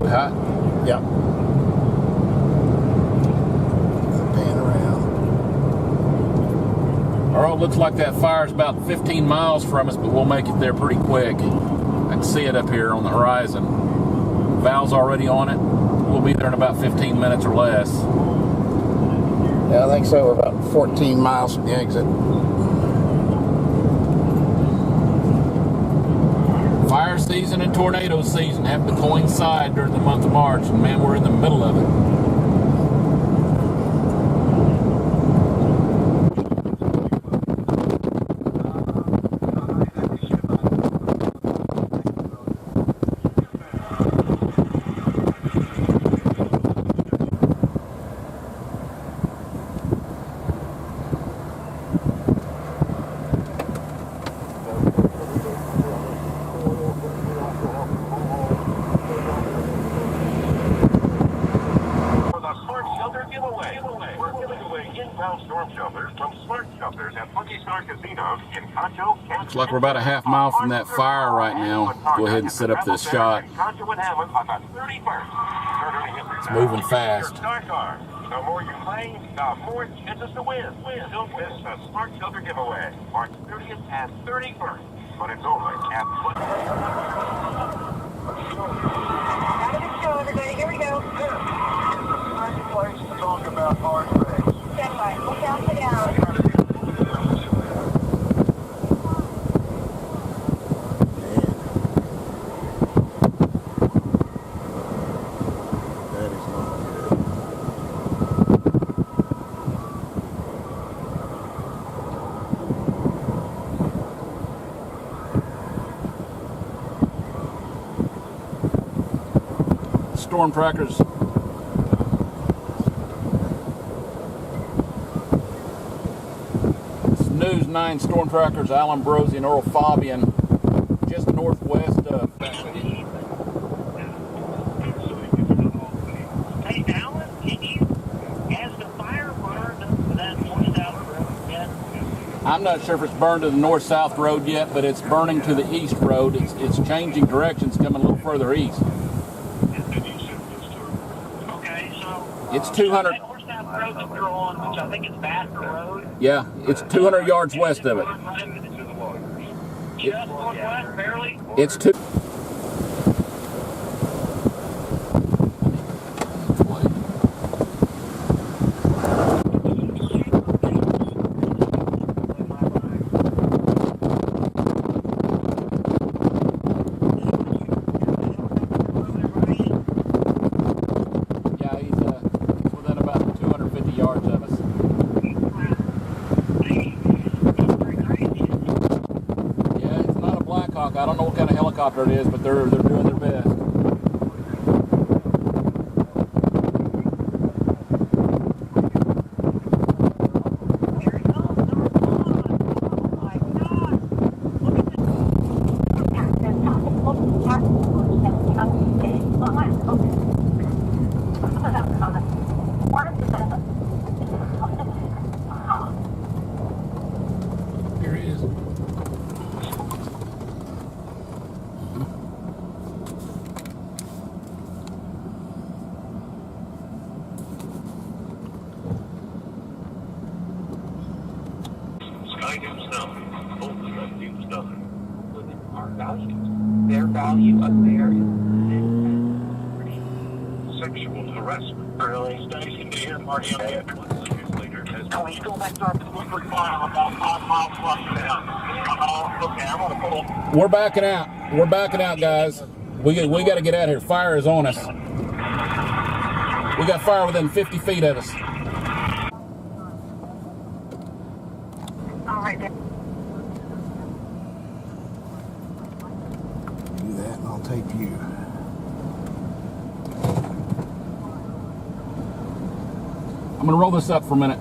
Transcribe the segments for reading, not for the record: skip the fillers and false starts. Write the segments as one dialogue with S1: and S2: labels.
S1: hot?
S2: Yep. Pan around.
S1: Earl, looks like that fire's about 15 miles from us, but we'll make it there pretty quick. I can see it up here on the horizon. Val's already on it. We'll be there in about 15 minutes or less.
S2: Yeah, I think so. We're about 14 miles from the exit.
S1: Fire season and tornado season have to coincide during the month of March, and man, we're in the middle of it. Looks like we're about a half mile from that fire right now. Go ahead and set up this shot. It's moving fast.
S3: The more you play, the more chances to win. Don't miss the Smart Shelter giveaway, March 30th and 31st. But it's only at
S4: Out of the show, everybody. Here we go.
S3: Nice place to talk about hard things.
S4: Stand by. Look down to down.
S1: Storm trackers. It's News 9 storm trackers, Alan Broerse and Earl Faubion, just northwest of.
S5: Hey, Alan, has the fire burned that north-south road yet?
S1: I'm not sure if it's burned to the north-south road yet, but it's burning to the east road. It's changing directions, coming a little further east. It's 200.
S5: That north-south road that you're on, which I think is Basker Road.
S1: Yeah, it's 200 yards west of it.
S5: Just northwest, barely.
S1: It's two. I don't know what kind of helicopter it is, but they're doing their best. Here he is.
S5: Their value up there is
S3: sexual harassment. Really? Station to hear party on it. Later,
S5: can we go back to our Woodford Farm about 5 miles from down? Okay, I'm gonna pull.
S1: We're backing out. We're backing out, guys. We got to get out of here. Fire is on us. We got fire within 50 feet of us.
S4: All right, then.
S2: Do that and I'll tape you.
S1: I'm going to roll this up for a minute.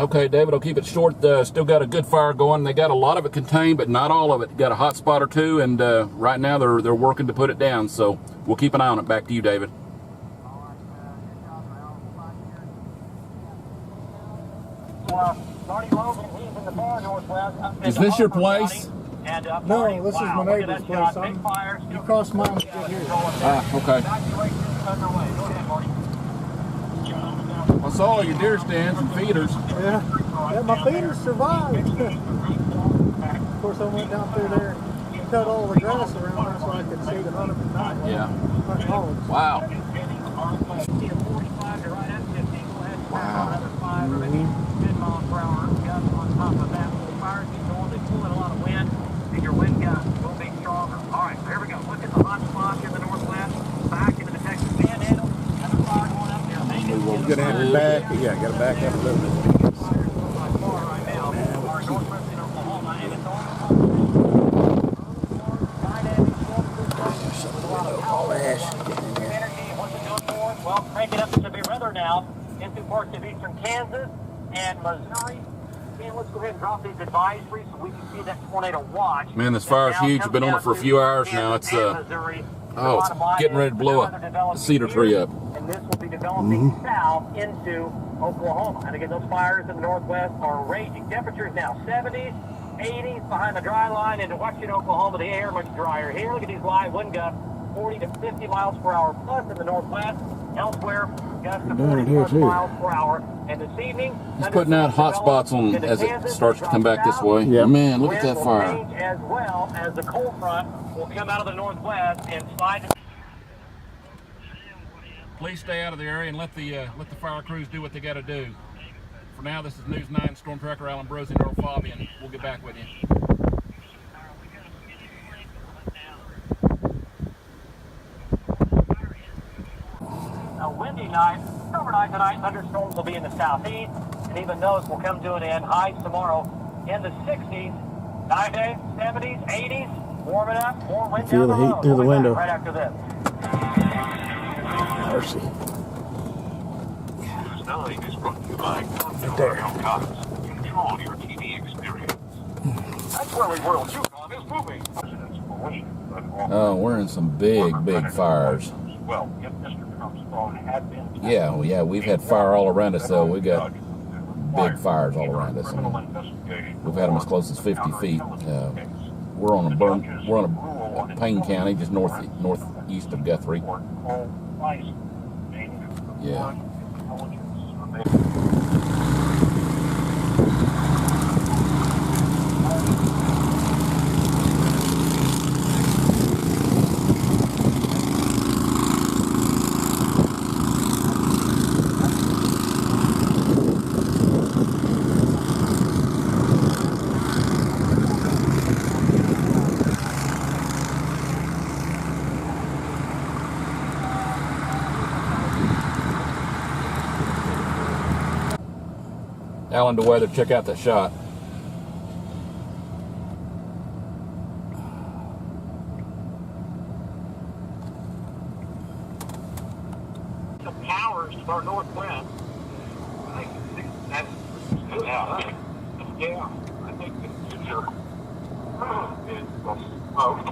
S1: Okay, David, I'll keep it short. Still got a good fire going. They got a lot of it contained, but not all of it. Got a hot spot or two, and right now they're working to put it down. So we'll keep an eye on it. Back to you, David. Is this your place?
S6: No, this is my neighbor's place. You cross mine to get here.
S1: Ah, okay. I saw your deer stands and feeders.
S6: Yeah, my feeders survived. Of course, I went down through there and cut all the grass around there so I could see the hunt at night.
S1: Yeah.
S6: Hunt hogs.
S1: Wow.
S5: Your wind gusts will be stronger. All right, so here we go. Look at the hot spots in the northwest, back into the Texas Panhandle, and the fire going up there.
S2: We're going to have it back. Yeah, got to back up a little bit.
S5: Right now, our northwestern Oklahoma, and it's on
S2: All ash.
S5: energy. What's it doing for us? Well, crank it up to severe weather now into parts of eastern Kansas and Missouri. And let's go ahead and drop these advisories so we can see that tornado watch.
S1: Man, this fire's huge. We've been on it for a few hours now. It's it's getting ready to blow a cedar tree up.
S5: And this will be developing south into Oklahoma. And again, those fires in the northwest are raging. Temperatures now 70s, 80s behind the dry line. Into western Oklahoma, the air much drier here. Look at these live wind gusts, 40 to 50 miles per hour plus in the northwest. Elsewhere, gusts of 40 plus miles per hour. And this evening,
S1: He's putting out hot spots on as it starts to come back this way.
S2: Yeah.
S1: Man, look at that fire.
S5: As well as the cold front will come out of the northwest and slide.
S1: Please stay out of the area and let the fire crews do what they got to do. For now, this is News 9 Storm Tracker Alan Broerse and Earl Faubion. We'll get back with you.
S5: A windy night. Overnight tonight, thunderstorms will be in the southeast, and even those will come to an end. Highs tomorrow in the 60s. 9 days, 70s, 80s. Warming up, more wind.
S2: Feel the heat through the window.
S5: Right after this.
S2: Mercy.
S3: News 9 is brought to you by Control your TV experience.
S5: That's where we were. Yukon is moving.
S1: Oh, we're in some big fires.
S3: Well, if Mr. Trump's phone had been...
S1: Yeah, we've had fire all around us, though. We got big fires all around us. And we've had them as close as 50 feet. We're on a Payne County, just northeast of Guthrie. Yeah. Alan DeWeather, check out that shot.
S5: The powers to our northwest. I think that's yeah. I think the future is the smoke.